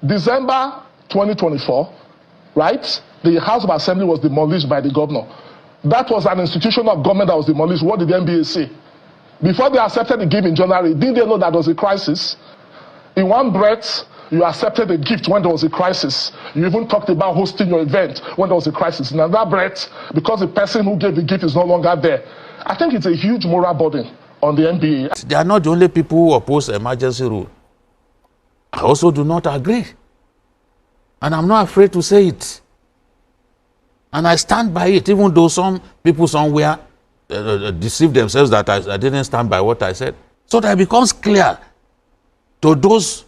December 2024, right? The House of Assembly was demolished by the governor. That was an institution of government that was demolished. What did the NBA say? Before they accepted the gift in January, didn't they know that there was a crisis? In one breath, you accepted a gift when there was a crisis. You even talked about hosting your event when there was a crisis. In another breath, because the person who gave the gift is no longer there. I think it's a huge moral burden on the NBA. They are not the only people who oppose emergency rule. I also do not agree. And I'm not afraid to say it. And I stand by it, even though some people somewhere deceive themselves that I didn't stand by what I said. So that it becomes clear to those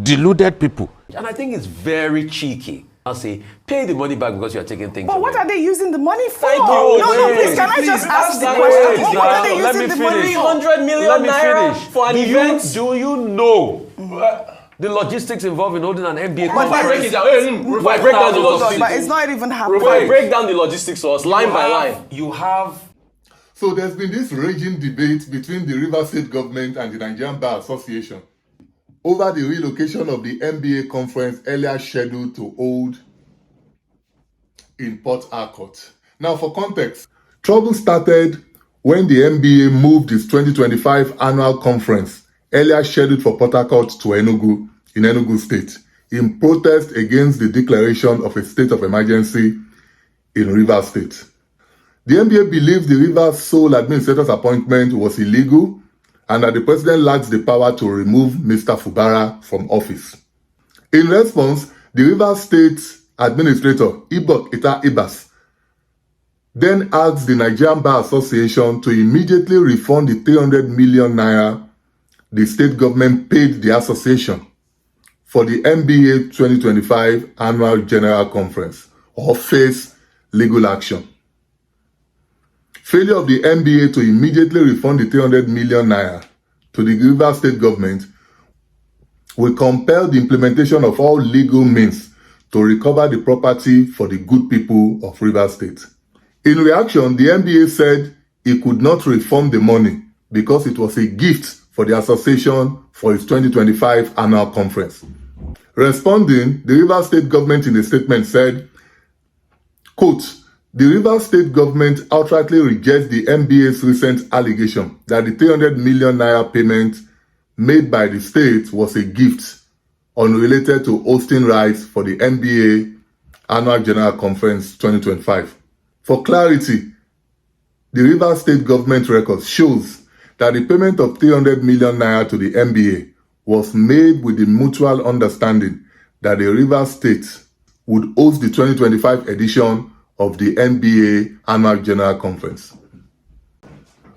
deluded people. And I think it's very cheeky. I'll say, pay the money back because you are taking things away. But what are they using the money for? Thank you. No, please, can I just ask the question? What are they using the money for? 300 million naira for an event? Do you know the logistics involved in holding an NBA But break it down. Rufai, break down the logistics. But it's not even happening. Rufai, break down the logistics for us, line by line. You have... So there's been this raging debate between the Rivers State government and the Nigerian Bar Association over the relocation of the NBA conference earlier scheduled to hold in Port Harcourt. Now, for context, trouble started when the NBA moved its 2025 annual conference earlier scheduled for Port Harcourt to Enugu in Enugu State in protest against the declaration of a state of emergency in Rivers State. The NBA believes the Rivers sole administrator's appointment was illegal and that the president lacks the power to remove Mr. Fubara from office. In response, the Rivers State administrator, Ibok-Ete Ibas, then asked the Nigerian Bar Association to immediately refund the 300 million naira the state government paid the association for the NBA 2025 Annual General Conference or face legal action. Failure of the NBA to immediately refund the 300 million naira to the Rivers State government will compel the implementation of all legal means to recover the property for the good people of Rivers State. In reaction, the NBA said it could not refund the money because it was a gift for the association for its 2025 annual conference. Responding, the Rivers State government in a statement said, quote, "The Rivers State government outrightly rejects the NBA's recent allegation that the 300 million naira payment made by the state was a gift unrelated to hosting rights for the NBA Annual General Conference 2025. For clarity, the Rivers State government record shows that the payment of 300 million naira to the NBA was made with the mutual understanding that the Rivers State would host the 2025 edition of the NBA Annual General Conference."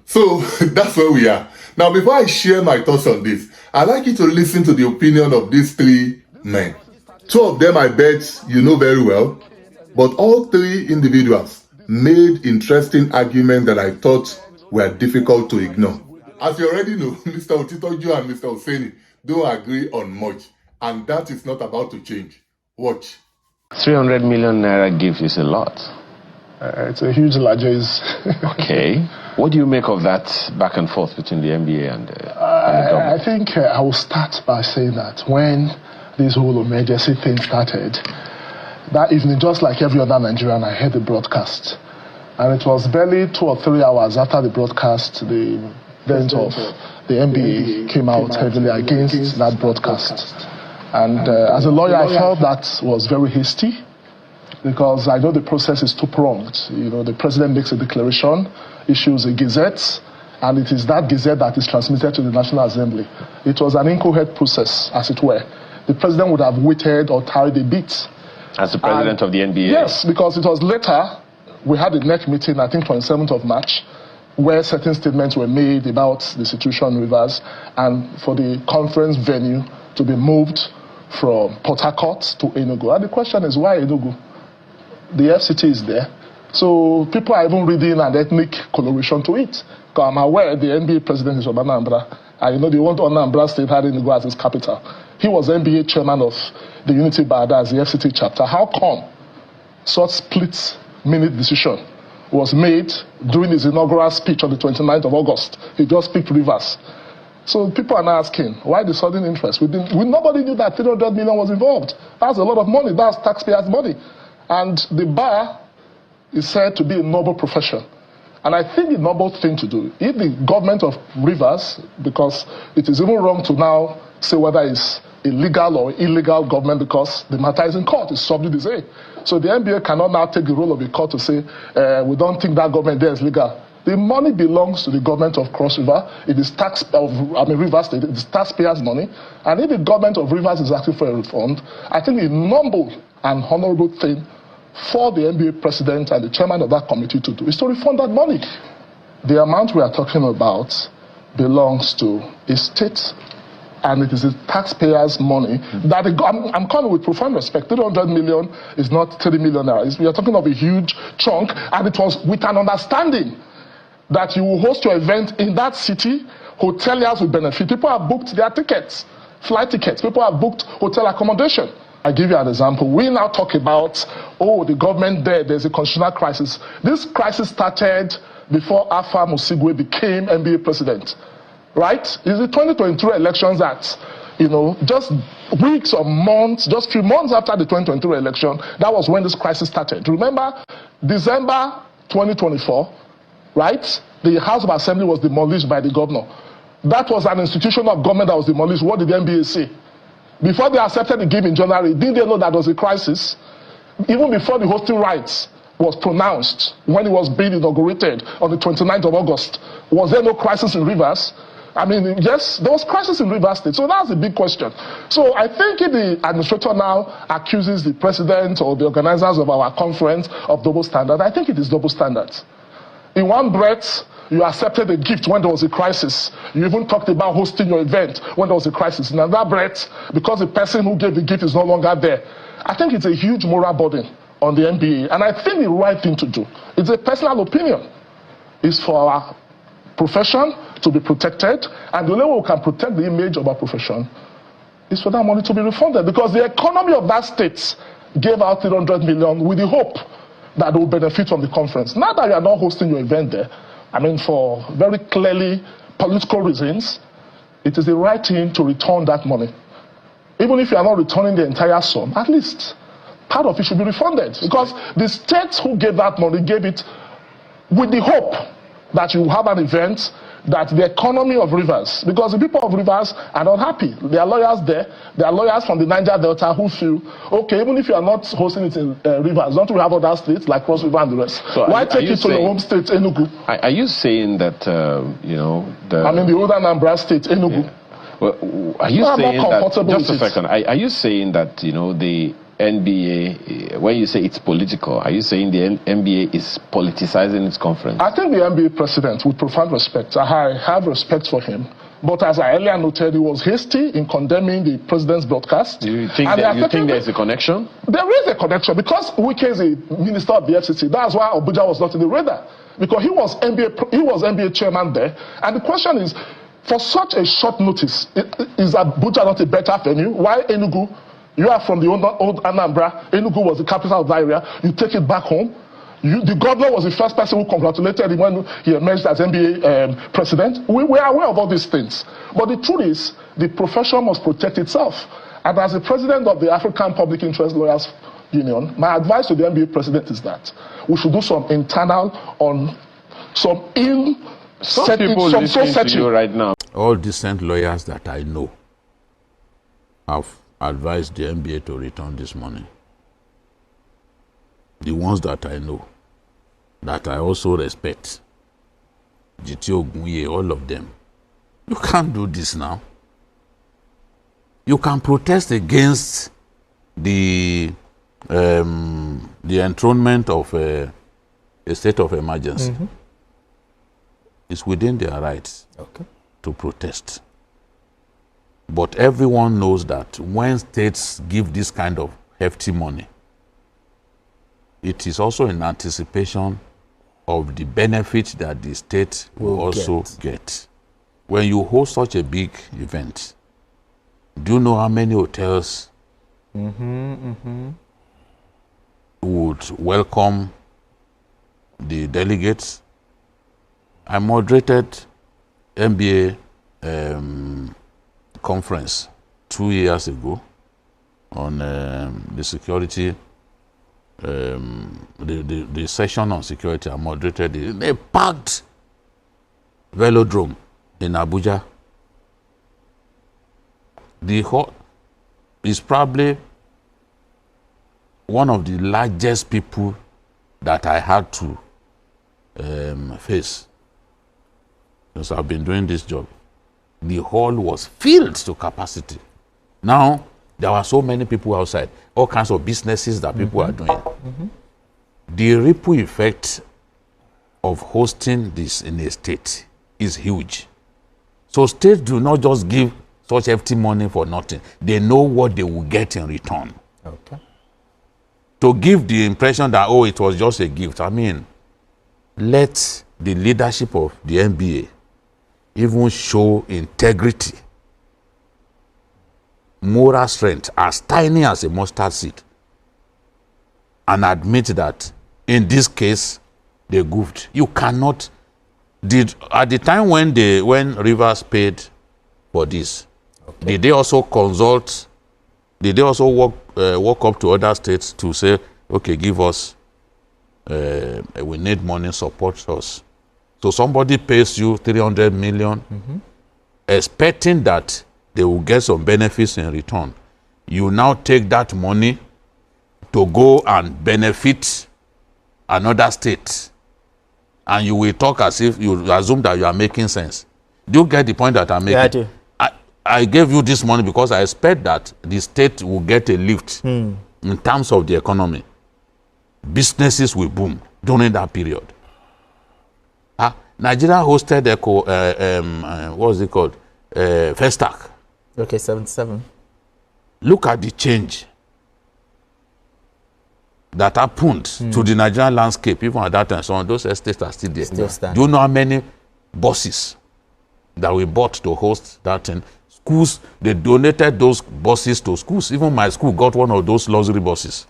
So that's where we are. Now, before I share my thoughts on this, I'd like you to listen to the opinion of these three men. Two of them I bet you know very well, but all three individuals made interesting arguments that I thought were difficult to ignore. As you already know, Mr. Otitoju and Mr. Oseni don't agree on much, and that is not about to change. Watch. 300 million naira gift is a lot. It's a huge largesse. Okay. What do you make of that back and forth between the NBA and the government? I think I will start by saying that when this whole emergency thing started, that evening, just like every other Nigerian, I heard the broadcast. And it was barely 2 or 3 hours after the broadcast, the president of the NBA came out heavily against that broadcast. And as a lawyer, I felt that was very hasty, because I know the process is two-pronged. You know, the president makes a declaration, issues a gazette, and it is that gazette that is transmitted to the National Assembly. It was an incoherent process, as it were. The president would have waited or tarried a bit. As the president of the NBA? Yes, because it was later, we had a NEC meeting, I think 27th of March, where certain statements were made about the situation in Rivers, and for the conference venue to be moved from Port Harcourt to Enugu. And the question is, why Enugu? The FCT is there. So people are even reading an ethnic coloration to it. Because I'm aware the NBA president is from Anambra. And you know, they want Anambra State had Enugu as its capital. He was NBA chairman of the Unity Bar, as the FCT chapter. How come such split-minute decision was made during his inaugural speech on the 29th of August? He just picked Rivers. So people are now asking, why the sudden interest? Nobody knew that 300 million was involved. That's a lot of money. That's taxpayers' money. And the bar is said to be a noble profession. And I think the noble thing to do, if the government of Rivers, because it is even wrong to now say whether it's a legal or illegal government because the matter is in court, it's sub judice. So the NBA cannot now take the role of the court to say, we don't think that government there is legal. The money belongs to the government of Cross River. It is Rivers State. It is taxpayers' money. And if the government of Rivers is asking for a refund, I think the noble and honorable thing for the NBA president and the chairman of that committee to do is to refund that money. The amount we are talking about belongs to a state, and it is the taxpayers' money that I'm calling with profound respect. 300 million is not 30 million naira. We are talking of a huge chunk, and it was with an understanding that you will host your event in that city. Hoteliers will benefit. People have booked their tickets, flight tickets. People have booked hotel accommodation. I give you an example. We now talk about, the government there's a constitutional crisis. This crisis started before Alpha Musigwe became NBA president, right? It's the 2023 elections that, just weeks or months, just few months after the 2023 election, that was when this crisis started. Remember, December 2024, right? The House of Assembly was demolished by the governor. That was an institution of government that was demolished. What did the NBA say? Before they accepted the gift in January, didn't they know that there was a crisis? Even before the hosting rights was pronounced, when it was being inaugurated on the 29th of August, was there no crisis in Rivers? I mean, yes, there was crisis in Rivers State. So that's a big question. So I think if the administrator now accuses the president or the organizers of our conference of double standard, I think it is double standards. In one breath, you accepted a gift when there was a crisis. You even talked about hosting your event when there was a crisis. In another breath, because the person who gave the gift is no longer there. I think it's a huge moral burden on the NBA. And I think the right thing to do, it's a personal opinion, is for our profession to be protected. And the only way we can protect the image of our profession is for that money to be refunded. Because the economy of that state gave out 300 million with the hope that they will benefit from the conference. Now that you are not hosting your event there, I mean, for very clearly political reasons, it is the right thing to return that money. Even if you are not returning the entire sum, at least part of it should be refunded. Because the states who gave that money gave it with the hope that you have an event that the economy of Rivers, because the people of Rivers are not happy. There are lawyers there. There are lawyers from the Niger Delta who feel, okay, even if you are not hosting it in Rivers, don't we have other states like Cross River and the rest? So why take it to your home state, Enugu? Are you saying that, the older Anambra state, Enugu. Yeah. Well, are you saying that, just a second, are you saying that, the NBA, when you say it's political, are you saying the NBA is politicizing its conference? I think the NBA president, with profound respect, I have respect for him, but as I earlier noted, he was hasty in condemning the president's broadcast. Do you think there's a connection? There is a connection, because Wike is a minister of the FCC. That's why Abuja was not in the radar, because he was NBA chairman there. And the question is, for such a short notice, is Abuja not a better venue? Why Enugu? You are from the old Anambra. Enugu was the capital of that area. You take it back home. The governor was the first person who congratulated him when he emerged as NBA president. We are aware of all these things. But the truth is, the profession must protect itself. And as the president of the African Public Interest Lawyers Union, my advice to the NBA president is that we should do some internal on some people listening to you right now. All decent lawyers that I know have advised the NBA to return this money. The ones that I know, that I also respect, GT Ogunye, all of them. You can't do this now. You can protest against the enthronement of a state of emergency. Mm-hmm. It's within their rights to protest. But everyone knows that when states give this kind of hefty money, it is also in anticipation of the benefit that the state will also get. When you host such a big event, do you know how many hotels would welcome the delegates? I moderated NBA conference 2 years ago on the security, the session on security. I moderated it. They packed velodrome in Abuja. The whole is probably one of the largest people that I had to face since I've been doing this job. The hall was filled to capacity. Now, there were so many people outside, all kinds of businesses that people are doing. The ripple effect of hosting this in a state is huge. So states do not just give such hefty money for nothing. They know what they will get in return. Okay. To give the impression that, oh, it was just a gift. I mean, let the leadership of the NBA even show integrity, moral strength, as tiny as a mustard seed, and admit that in this case they goofed. You cannot. At the time when Rivers paid for this, did they also consult? Did they also walk up to other states to say, okay, give us, we need money, support us? So somebody pays you 300 million, expecting that they will get some benefits in return. You now take that money to go and benefit another state, and you will talk as if you assume that you are making sense. Do you get the point that I'm making? Yeah, I do. I gave you this money because I expect that the state will get a lift in terms of the economy. Businesses will boom during that period. Nigeria hosted what's it called? Festac. Okay, 77. Look at the change that happened to the Nigerian landscape. Even at that time, some of those estates are still there. Do you know how many buses that we bought to host that thing? Schools, they donated those buses to schools. Even my school got one of those luxury buses.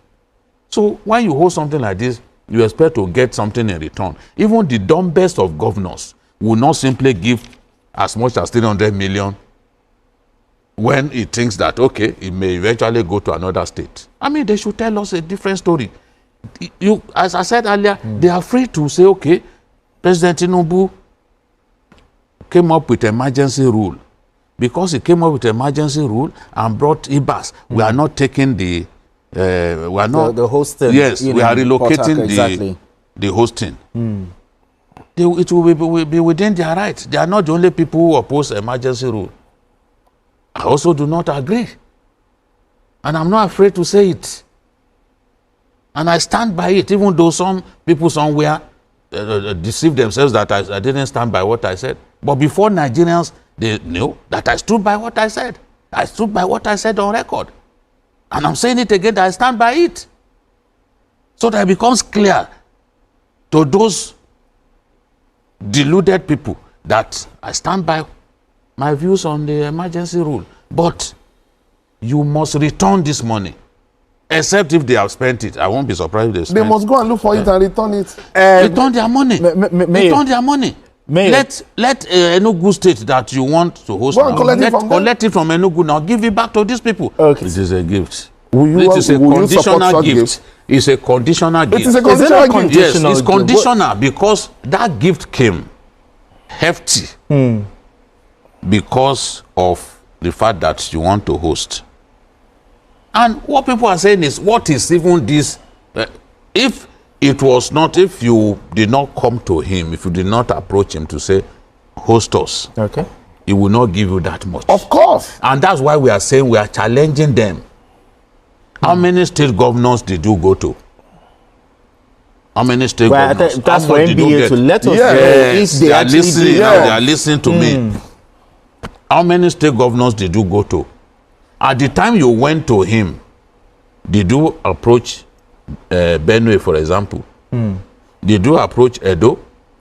So when you host something like this, you expect to get something in return. Even the dumbest of governors will not simply give as much as 300 million when he thinks that, okay, it may eventually go to another state. I mean, they should tell us a different story. As I said earlier, they are free to say, okay, President Enugu came up with emergency rule. Because he came up with emergency rule and brought Ibas, we are not taking the we are not the hosting. Yes, we are relocating the hosting. It will be within their rights. They are not the only people who oppose emergency rule. I also do not agree, and I'm not afraid to say it. And I stand by it, even though some people somewhere deceive themselves that I didn't stand by what I said. But before Nigerians, they knew that I stood by what I said. I stood by what I said on record. And I'm saying it again, that I stand by it. So that it becomes clear to those deluded people that I stand by my views on the emergency rule. But you must return this money. Except if they have spent it. I won't be surprised if they spent it. They must go and look for it and return it. Return their money. Return their money. Let Enugu state that you want to host now. Collect it from Enugu now. Give it back to these people. Okay. It is a gift. It is a conditional gift. It's a conditional gift. It is a conditional gift. Yes, it's conditional because that gift came hefty because of the fact that you want to host. And what people are saying is, what is even this? If it was not, if you did not come to him, if you did not approach him to say, host us, okay, he will not give you that much. Of course. And that's why we are saying we are challenging them. How many state governors did you go to? How many state governors? That's for NBA to let us know if they are listening. They are listening to me. How many state governors did you go to? At the time you went to him, did you approach Benue, for example? Did you approach Edo?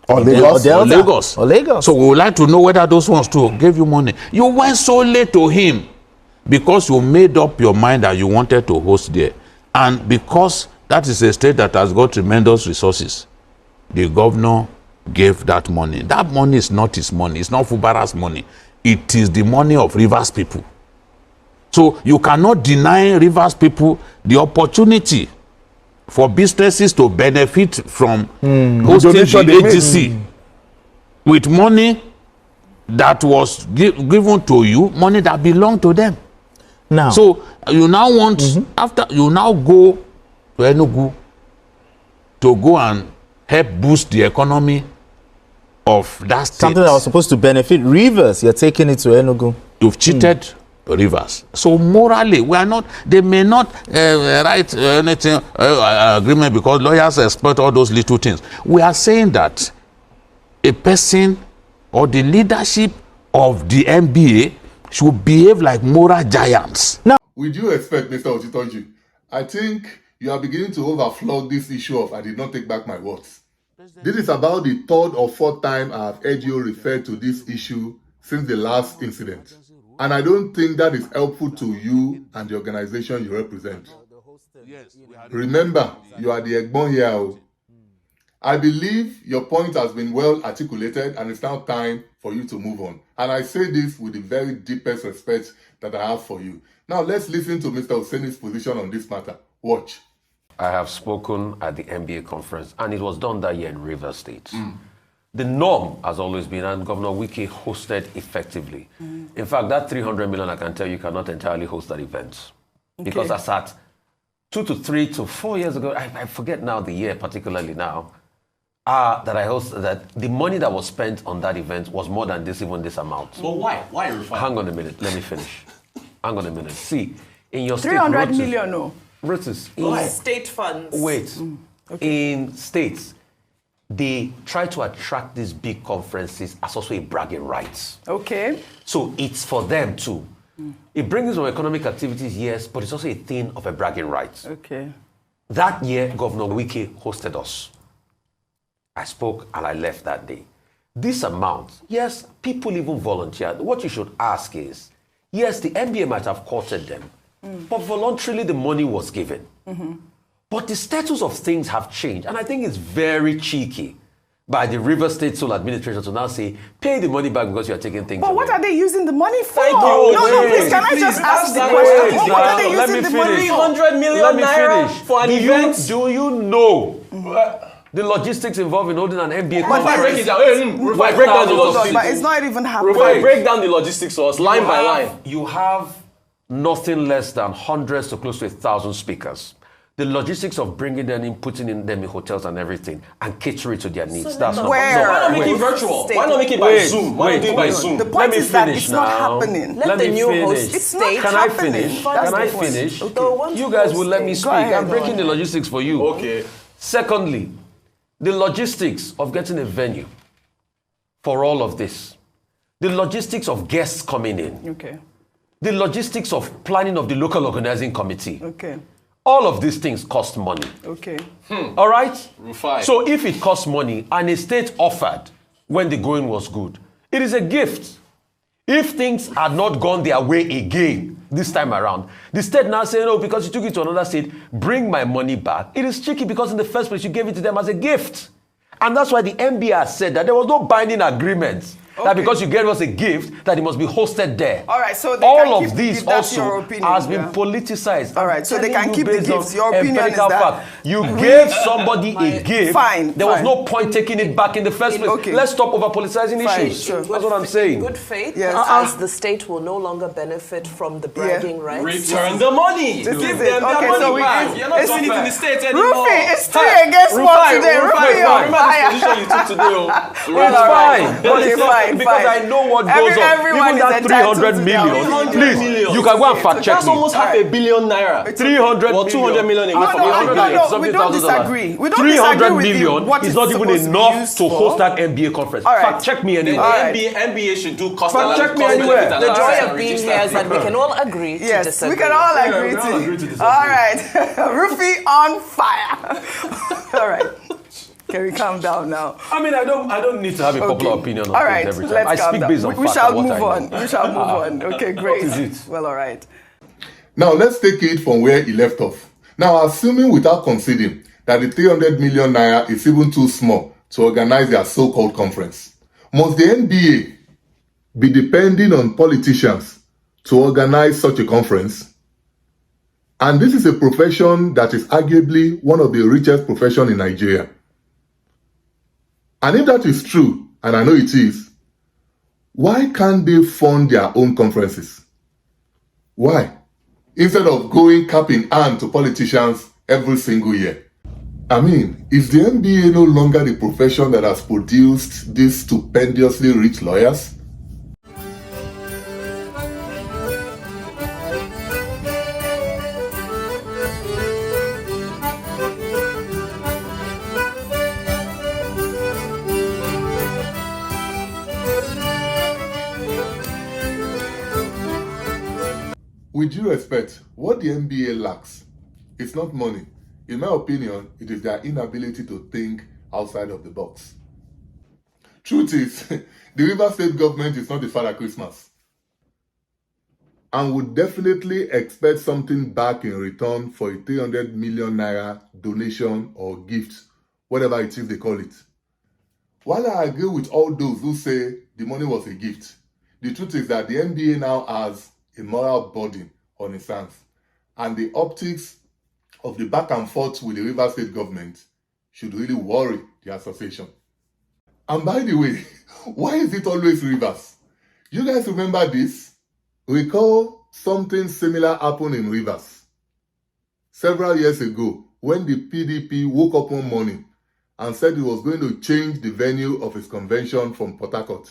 Or Lagos? Or Lagos. So we would like to know whether those ones too gave you money. You went so late to him because you made up your mind that you wanted to host there. And because that is a state that has got tremendous resources, the governor gave that money. That money is not his money. It's not Fubara's money. it is the money of Rivers people. So you cannot deny Rivers people the opportunity for businesses to benefit from hosting the AGC with money that was given to you, money that belonged to them. Now, so you now want, after you now go to Enugu to go and help boost the economy of that state. Something that was supposed to benefit Rivers, you're taking it to Enugu. You've cheated Rivers. So morally, we are not, they may not write anything, agreement, because lawyers exploit all those little things. We are saying that a person or the leadership of the NBA should behave like moral giants. Now, with due respect, Mr. Otitoju, I think you are beginning to overflow this issue of I did not take back my words. This is about the third or fourth time I have heard you refer to this issue since the last incident. And I don't think that is helpful to you and the organization you represent. Remember, you are the Egbon here. I believe your point has been well articulated and it's now time for you to move on. And I say this with the very deepest respect that I have for you. Now let's listen to Mr. Oseni's position on this matter. Watch. I have spoken at the NBA conference, and it was done that year in Rivers State. The norm has always been, and Governor Wike hosted effectively. In fact, that 300 million, I can tell you, cannot entirely host that event. Because I sat 2 to 3 to 4 years ago, I forget now the year particularly now, that I hosted, that the money that was spent on that event was more than this, even this amount. But why? Why Rufai? Hang on a minute, let me finish. Hang on a minute. See, in your state, 300 million, no. State funds. Wait. In states, they try to attract these big conferences as also a bragging rights. Okay. So it's for them too. It brings some economic activities, yes, but it's also a thing of a bragging rights. Okay. That year, Governor Wike hosted us. I spoke and I left that day. This amount, yes, people even volunteered. What you should ask is, yes, the NBA might have courted them, but voluntarily the money was given. But the status of things have changed. And I think it's very cheeky by the Rivers State Sole Administration to now say, pay the money back because you are taking things away. But what are they using the money for? Thank you. No, please, can I just ask the question? What are they Let me using the money finish. for? 300 million Let me naira finish. for an event. Do you know the logistics involved in holding an NBA Rufai, conference? break it down. Rufai, break down the logistics. But it's not even happening. Rufai, break down the logistics for us, line by line. You have nothing less than hundreds to close to 1,000 speakers. The logistics of bringing them in, putting them in hotels and everything, and catering to their needs. That's not. Where? Why not make it virtual? Why not make it by Zoom? Why not do it by Zoom? The point is that it's not happening. Let me finish. It's not Can I happening. finish? That's Can I the point. finish? Okay. You guys will let me speak. ahead, I'm go breaking ahead. the logistics for you. Okay. Secondly, the logistics of getting a venue for all of this. The logistics of guests coming in. Okay. The logistics of planning of the local organizing committee. Okay. All of these things cost money. Okay. All right? Rufai. So if it costs money and a state offered when the going was good, it is a gift. If things had not gone their way again this time around, the state now saying, oh, because you took it to another state, bring my money back. It is tricky because in the first place, you gave it to them as a gift. And that's why the NBA has said that there was no binding agreement. That because you gave us a gift, that it must be hosted there. All right, so they all can of keep this the gift. That's your also opinion, has been politicized. All right, so they can keep the Based on gifts. Your opinion is empirical that you gave somebody a gift. Fine, There was fine. no point taking it back in the first place. Okay. Let's stop over politicizing Fine, issues. sure. That's what I'm saying. Good faith, Yes. as the state will no longer benefit from the bragging rights. Return the money. This Give is them it. their Okay, money so we back. give- You're not seeing it in the States anymore. Rufai, it's 3 against 1 today. Rufai, Remember the position you took today. Well, It's all right. fine. Okay, fine, Because fine. I know what goes on. Everyone Even that is entitled 300 to million. their own. Please, you can go and fact check That's me. almost half a billion naira. 300 or 200 million. No, $300 we don't disagree. We don't 300 disagree with million you. What is it's not even supposed to be enough used to for. host that NBA conference. All right. Fact check me The anyway. right. NBA should do cost Fact analysis. check me anywhere. The joy of being here is that we can all agree to Yes, disagree. we can all agree we all agree to to. disagree. All right, Rufai on fire. All right, can we calm down now? I mean, I don't need to have a popular opinion on All things right, every time. let's I calm speak down. based on We facts shall and what move I know. on. We shall move on. Okay, great. What is it? Well, all right. Now let's take it from where he left off. Now, assuming without conceding that the 300 million naira is even too small to organize their so-called conference, must the NBA be depending on politicians to organize such a conference? And this is a profession that is arguably one of the richest professions in Nigeria. And if that is true, and I know it is, why can't they fund their own conferences? Why? Instead of going cap in hand to politicians every single year. I mean, is the MBA no longer the profession that has produced these stupendously rich lawyers? With due respect, what the MBA lacks, it's not money. In my opinion, it is their inability to think outside of the box. Truth is, the Rivers State government is not the Father Christmas and would definitely expect something back in return for a 300 million naira donation or gift, whatever it is they call it. While I agree with all those who say the money was a gift, the truth is that the MBA now has a moral burden on its hands, and the optics of the back and forth with the Rivers State government should really worry the association. And by the way, why is it always Rivers? You guys remember this? Recall something similar happened in Rivers several years ago when the PDP woke up one morning and said it was going to change the venue of its convention from Port Harcourt.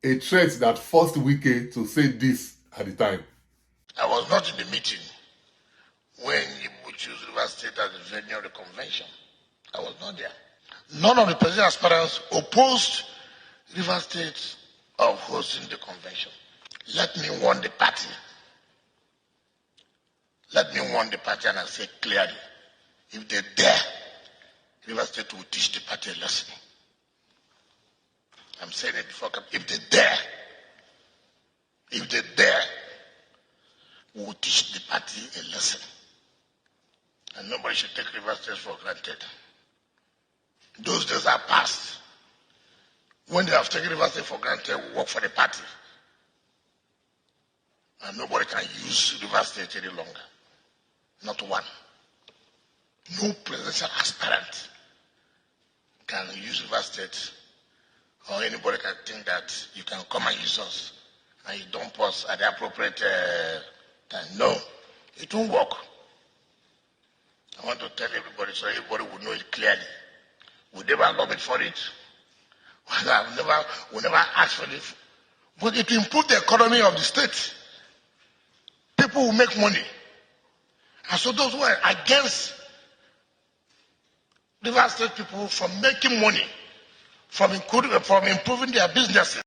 A threat that forced Wike to say this at the time. I was not in the meeting when you would choose Rivers State as the venue of the convention. I was not there. None of the presidential aspirants opposed Rivers State of hosting the convention. Let me warn the party. Let me warn the party, and I say clearly, if they dare, Rivers State will teach the party a lesson. I'm saying it before. If they dare, we will teach the party a lesson. And nobody should take Rivers State for granted. Those days are past. When they have taken Rivers State for granted, we work for the party. And nobody can use Rivers State any longer. Not one. No presidential aspirant can use Rivers State, or anybody can think that you can come and use us and you dump us at the appropriate time. No, it won't work. I want to tell everybody so everybody will know it clearly. We never lobbied for it. We never asked for it. But it will improve the economy of the state. People will make money. And so those who are against Rivers State people from making money, from improving their businesses,